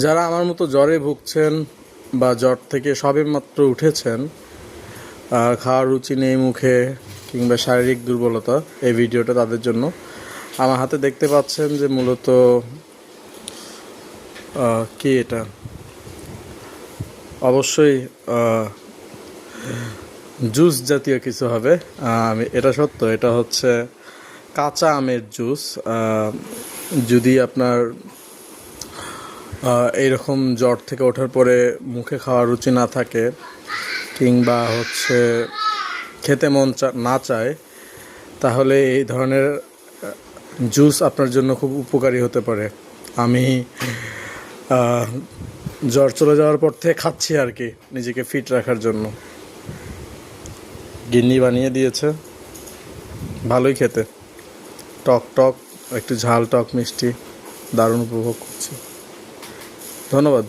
যারা আমার মতো জ্বরে ভুগছেন বা জ্বর থেকে সবেমাত্র উঠেছেন, আর খাওয়ার রুচি নেই মুখে, কিংবা শারীরিক দুর্বলতা, এই ভিডিওটা তাদের জন্য। আমার হাতে দেখতে পাচ্ছেন যে মূলত কি এটা, অবশ্যই জুস জাতীয় কিছু হবে। এটা সত্য, এটা হচ্ছে কাঁচা আমের জুস। যদি আপনার এইরকম জ্বর থেকে ওঠার পরে মুখে খাওয়ার রুচি না থাকে, কিংবা হচ্ছে খেতে মন না চায়, তাহলে এই ধরনের জুস আপনার জন্য খুব উপকারী হতে পারে। আমি জ্বর চলে যাওয়ার পর থেকে খাচ্ছি আর কি, নিজেকে ফিট রাখার জন্য। গিন্নি বানিয়ে দিয়েছে, ভালোই খেতে, টক টক, একটু ঝাল টক মিষ্টি, দারুণ উপভোগ করছি। ধন্যবাদ।